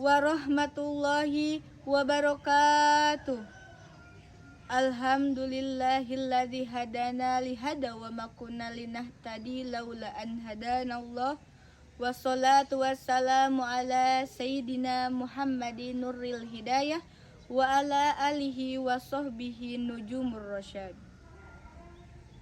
warahmatullahi wabarakatuh. Alhamdulillahilladzi hadana lihada wa ma kunna linahtadi laula an hadanallah. Wassalatu wassalamu ala sayyidina Muhammadin nuril hidayah wa ala alihi wa sahbihi nujumur rasyad.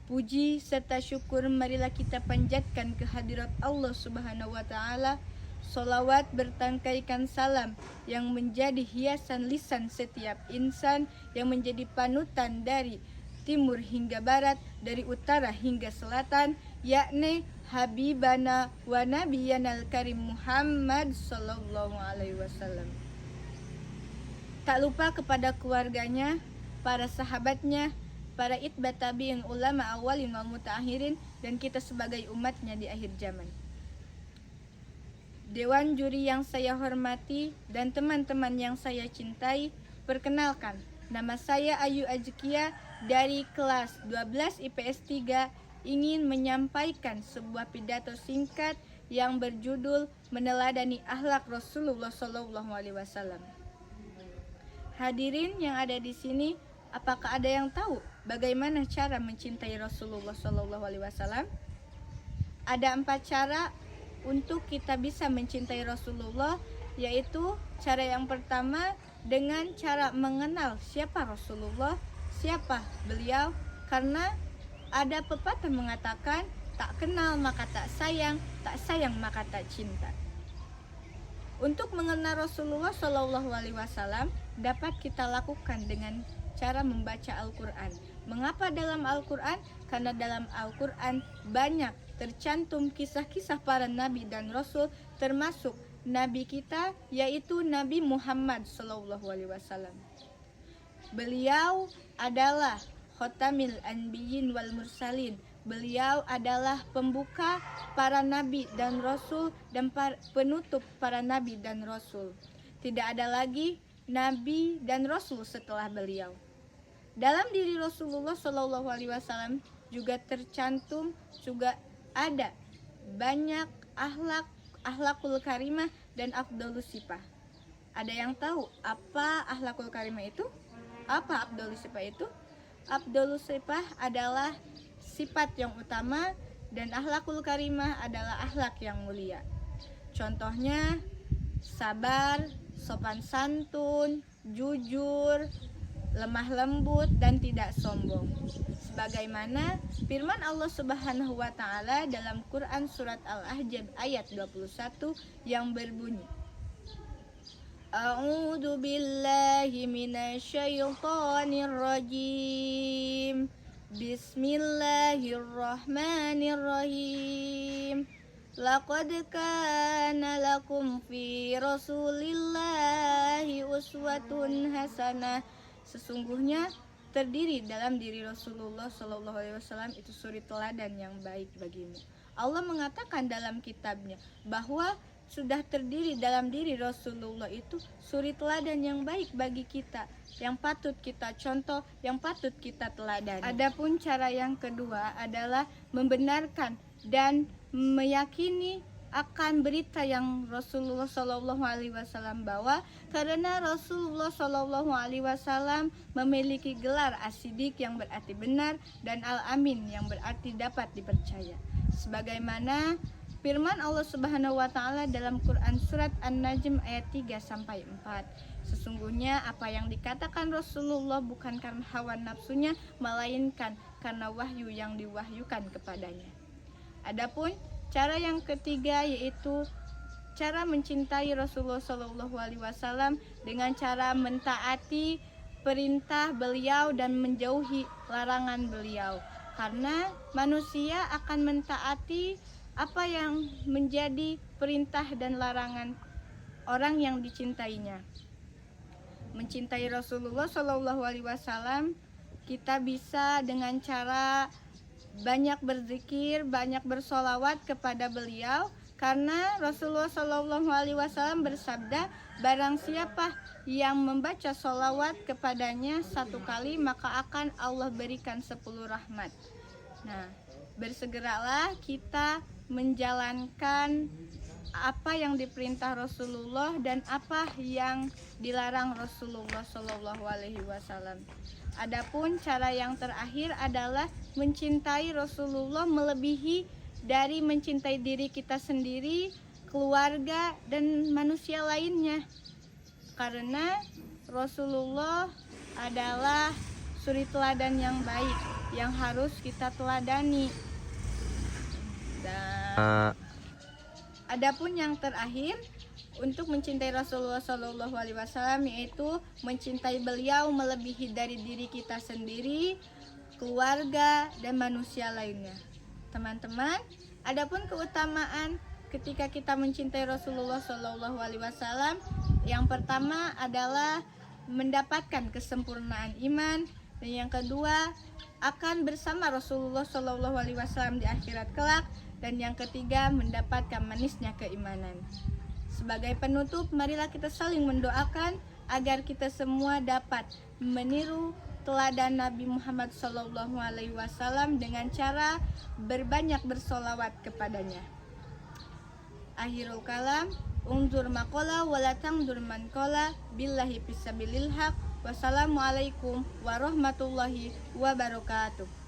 Puji serta syukur marilah kita panjatkan kehadirat Allah Subhanahu wa taala. Salawat bertangkaikan salam yang menjadi hiasan lisan setiap insan, yang menjadi panutan dari timur hingga barat, dari utara hingga selatan, yakni Habibana wa Nabiyanal Karim Muhammad sallallahu alaihi wasallam. Tak lupa kepada keluarganya, para sahabatnya, para itba tabi'in, ulama awalin wal mutaakhirin, dan kita sebagai umatnya di akhir zaman. Dewan juri yang saya hormati dan teman-teman yang saya cintai, perkenalkan, nama saya Ayu Azkia dari kelas 12 IPS 3 ingin menyampaikan sebuah pidato singkat yang berjudul Meneladani Akhlak Rasulullah SAW. Hadirin yang ada di sini, apakah ada yang tahu bagaimana cara mencintai Rasulullah SAW? Ada 4 cara untuk kita bisa mencintai Rasulullah, yaitu cara yang pertama dengan cara mengenal siapa Rasulullah, siapa beliau, karena ada pepatah mengatakan tak kenal maka tak sayang maka tak cinta. Untuk mengenal Rasulullah SAW dapat kita lakukan dengan cara membaca Al-Quran. Mengapa dalam Al-Quran? Karena dalam Al-Quran banyak tercantum kisah-kisah para nabi dan rasul, termasuk nabi kita yaitu Nabi Muhammad SAW. Beliau adalah Khotamil Anbiyin wal Mursalin. Beliau adalah pembuka para nabi dan rasul dan penutup para nabi dan rasul. Tidak ada lagi nabi dan rasul setelah beliau. Dalam diri Rasulullah SAW juga tercantum, juga ada banyak akhlakul karimah dan afdhalus sifah. Ada yang tahu apa akhlakul karimah itu? Apa afdhalus sifah itu? Afdhalus sifah adalah sifat yang utama dan akhlakul karimah adalah akhlak yang mulia. Contohnya sabar, sopan santun, jujur, lemah lembut, dan tidak sombong. Sebagaimana firman Allah Subhanahu wa taala dalam Quran surat Al-Ahzab ayat 21 yang berbunyi, A'udzu billahi minasyaitonir rajim. Bismillahirrahmanirrahim. Laqad kana lakum fi Rasulillahi uswatun hasanah. Sesungguhnya terdiri dalam diri Rasulullah SAW itu suri teladan yang baik bagimu. Allah mengatakan dalam kitabnya bahwa sudah terdiri dalam diri Rasulullah itu suri teladan yang baik bagi kita, yang patut kita contoh, yang patut kita teladani. Adapun cara yang kedua adalah membenarkan dan meyakini akan berita yang Rasulullah SAW bawa, karena Rasulullah SAW memiliki gelar As-Siddiq yang berarti benar dan Al-Amin yang berarti dapat dipercaya. Sebagaimana firman Allah Subhanahu wa taala dalam Quran surat An-Najm ayat 3-4. Sesungguhnya apa yang dikatakan Rasulullah bukan karena hawa nafsunya, melainkan karena wahyu yang diwahyukan kepadanya. Adapun cara yang ketiga yaitu cara mencintai Rasulullah SAW dengan cara mentaati perintah beliau dan menjauhi larangan beliau. Karena manusia akan mentaati apa yang menjadi perintah dan larangan orang yang dicintainya. Mencintai Rasulullah SAW kita bisa dengan cara banyak berzikir, banyak bersolawat kepada beliau, karena Rasulullah SAW bersabda, barang siapa yang membaca solawat kepadanya 1 kali, maka akan Allah berikan 10 rahmat. Nah, bersegeralah kita menjalankan apa yang diperintah Rasulullah dan apa yang dilarang Rasulullah Shallallahu Alaihi Wasallam. Adapun cara yang terakhir adalah mencintai Rasulullah melebihi dari mencintai diri kita sendiri, keluarga, dan manusia lainnya. Karena Rasulullah adalah suri teladan yang baik yang harus kita teladani. Dan adapun yang terakhir untuk mencintai Rasulullah Shallallahu Alaihi Wasallam yaitu mencintai beliau melebihi dari diri kita sendiri, keluarga, dan manusia lainnya. Teman-teman, adapun keutamaan ketika kita mencintai Rasulullah Shallallahu Alaihi Wasallam, yang pertama adalah mendapatkan kesempurnaan iman, dan yang kedua akan bersama Rasulullah Shallallahu Alaihi Wasallam di akhirat kelak, dan yang ketiga mendapatkan manisnya keimanan. Sebagai penutup, marilah kita saling mendoakan agar kita semua dapat meniru teladan Nabi Muhammad Shallallahu Alaihi Wasallam dengan cara berbanyak bersolawat kepadanya. Akhirul kalam, unzur maqala walatang durman kola billahi fisabilil haq. Wassalamualaikum warahmatullahi wabarakatuh.